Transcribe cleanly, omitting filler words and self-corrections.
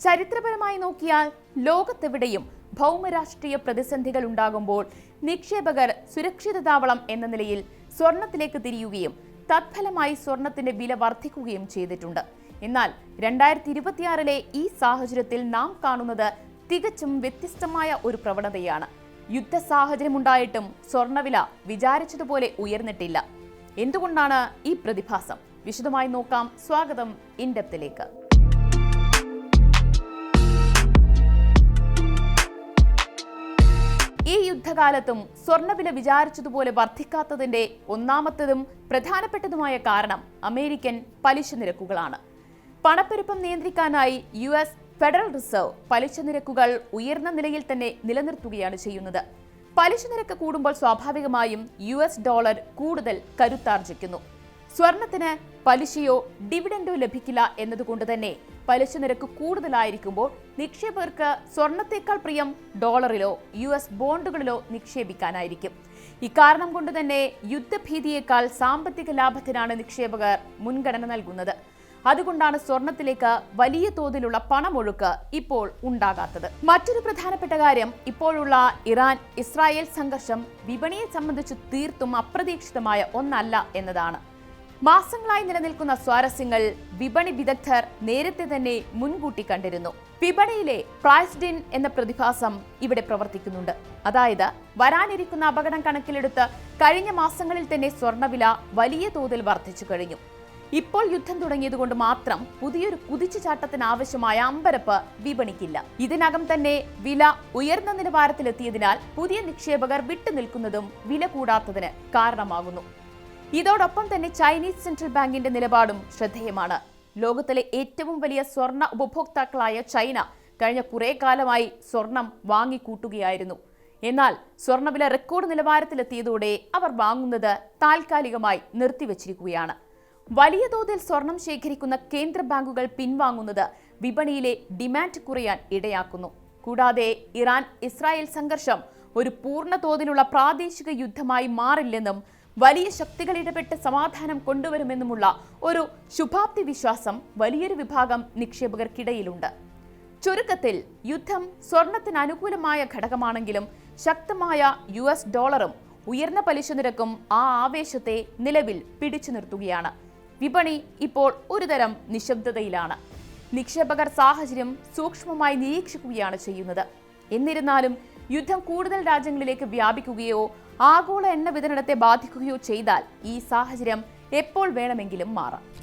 ചരിത്രപരമായി നോക്കിയാൽ ലോകത്തെവിടെയും ഭൗമരാഷ്ട്രീയ പ്രതിസന്ധികൾ ഉണ്ടാകുമ്പോൾ നിക്ഷേപകർ സുരക്ഷിത താവളം എന്ന നിലയിൽ സ്വർണത്തിലേക്ക് തിരിയുകയും തത്ഫലമായി സ്വർണത്തിന്റെ വില വർദ്ധിക്കുകയും ചെയ്തിട്ടുണ്ട്. എന്നാൽ 2026 ഈ സാഹചര്യത്തിൽ നാം കാണുന്നത് തികച്ചും വ്യത്യസ്തമായ ഒരു പ്രവണതയാണ്. യുദ്ധ സാഹചര്യമുണ്ടായിട്ടും സ്വർണവില വിചാരിച്ചതുപോലെ ഉയർന്നിട്ടില്ല. എന്തുകൊണ്ടാണ് ഈ പ്രതിഭാസം? വിശദമായി നോക്കാം. സ്വാഗതം ഇൻഡെപ്തിലേക്ക്. ഈ യുദ്ധകാലത്തും സ്വർണവില വിചാരിച്ചതുപോലെ വർദ്ധിക്കാത്തതിന്റെ ഒന്നാമത്തതും പ്രധാനപ്പെട്ടതുമായ കാരണം അമേരിക്കൻ പലിശ നിരക്കുകളാണ്. പണപ്പെരുപ്പം നിയന്ത്രിക്കാനായി US ഫെഡറൽ റിസർവ് പലിശ നിരക്കുകൾ ഉയർന്ന നിലയിൽ തന്നെ നിലനിർത്തുകയാണ് ചെയ്യുന്നത്. പലിശ നിരക്ക് കൂടുമ്പോൾ സ്വാഭാവികമായും US ഡോളർ കൂടുതൽ കരുത്താർജിക്കുന്നു. സ്വർണത്തിന് പലിശയോ ഡിവിഡൻഡോ ലഭിക്കില്ല എന്നതുകൊണ്ട് തന്നെ പലിശ നിരക്ക് കൂടുതലായിരിക്കുമ്പോൾ നിക്ഷേപകർക്ക് സ്വർണത്തേക്കാൾ പ്രിയം ഡോളറിലോ US ബോണ്ടുകളിലോ നിക്ഷേപിക്കാനായിരിക്കും. ഇക്കാരണം കൊണ്ട് തന്നെ യുദ്ധഭീതിയേക്കാൾ സാമ്പത്തിക ലാഭത്തിനാണ് നിക്ഷേപകർ മുൻഗണന നൽകുന്നത്. അതുകൊണ്ടാണ് സ്വർണത്തിലേക്ക് വലിയ തോതിലുള്ള പണമൊഴുക്ക് ഇപ്പോൾ ഉണ്ടാകാത്തത്. മറ്റൊരു പ്രധാനപ്പെട്ട കാര്യം ഇപ്പോഴുള്ള ഇറാൻ-ഇസ്രായേൽ സംഘർഷം വിപണിയെ സംബന്ധിച്ച് തീർത്തും അപ്രതീക്ഷിതമായ ഒന്നല്ല എന്നതാണ്. മാസങ്ങളായി നിലനിൽക്കുന്ന സ്വാരസ്യങ്ങൾ വിപണി വിദഗ്ധർ നേരത്തെ തന്നെ മുൻകൂട്ടി കണ്ടിരുന്നു. വിപണിയിലെ പ്രൈസ്ഡ് ഇൻ എന്ന പ്രതിഭാസം ഇവിടെ പ്രവർത്തിക്കുന്നുണ്ട്. അതായത് വരാനിരിക്കുന്ന അപകടം കണക്കിലെടുത്ത് കഴിഞ്ഞ മാസങ്ങളിൽ തന്നെ സ്വർണവില വലിയ തോതിൽ വർദ്ധിച്ചു കഴിഞ്ഞു. ഇപ്പോൾ യുദ്ധം തുടങ്ങിയതുകൊണ്ട് മാത്രം പുതിയൊരു കുതിച്ചുചാട്ടത്തിന് ആവശ്യമായ അമ്പരപ്പ് വിപണിക്കില്ല. ഇതിനകം തന്നെ വില ഉയർന്ന നിലവാരത്തിലെത്തിയതിനാൽ പുതിയ നിക്ഷേപകർ വിട്ടുനിൽക്കുന്നതും വില കൂടാത്തതിന് കാരണമാകുന്നു. ഇതോടൊപ്പം തന്നെ ചൈനീസ് സെൻട്രൽ ബാങ്കിന്റെ നിലപാടും ശ്രദ്ധേയമാണ്. ലോകത്തിലെ ഏറ്റവും വലിയ സ്വർണ്ണ ഉപഭോക്താക്കളായ ചൈന കഴിഞ്ഞ കുറെ കാലമായി സ്വർണം വാങ്ങിക്കൂട്ടുകയായിരുന്നു. എന്നാൽ സ്വർണ്ണവില റെക്കോർഡ് നിലവാരത്തിലെത്തിയതോടെ അവർ വാങ്ങുന്നത് താൽക്കാലികമായി നിർത്തിവച്ചിരിക്കുകയാണ്. വലിയ തോതിൽ സ്വർണം ശേഖരിക്കുന്ന കേന്ദ്ര ബാങ്കുകൾ പിൻവാങ്ങുന്നത് വിപണിയിലെ ഡിമാൻഡ് കുറയാൻ ഇടയാക്കുന്നു. കൂടാതെ ഇറാൻ-ഇസ്രായേൽ സംഘർഷം ഒരു പൂർണ്ണ തോതിലുള്ള പ്രാദേശിക യുദ്ധമായി മാറില്ലെന്നും വലിയ ശക്തികൾ ഇടപെട്ട് സമാധാനം കൊണ്ടുവരുമെന്നുമുള്ള ഒരു ശുഭാപ്തി വിശ്വാസം വലിയൊരു വിഭാഗം നിക്ഷേപകർക്കിടയിലുണ്ട്. ചുരുക്കത്തിൽ യുദ്ധം സ്വർണത്തിന് അനുകൂലമായ ഘടകമാണെങ്കിലും ശക്തമായ US ഡോളറും ഉയർന്ന പലിശ നിരക്കും ആ ആവേശത്തെ നിലവിൽ പിടിച്ചു നിർത്തുകയാണ്. വിപണി ഇപ്പോൾ ഒരുതരം നിശബ്ദതയിലാണ്. നിക്ഷേപകർ സാഹചര്യം സൂക്ഷ്മമായി നിരീക്ഷിക്കുകയാണ് ചെയ്യുന്നത്. എന്നിരുന്നാലും യുദ്ധം കൂടുതൽ രാജ്യങ്ങളിലേക്ക് വ്യാപിക്കുകയോ ആഗോള എണ്ണ വിതരണത്തെ ബാധിക്കുകയോ ചെയ്താൽ ഈ സാഹചര്യം എപ്പോൾ വേണമെങ്കിലും മാറാം.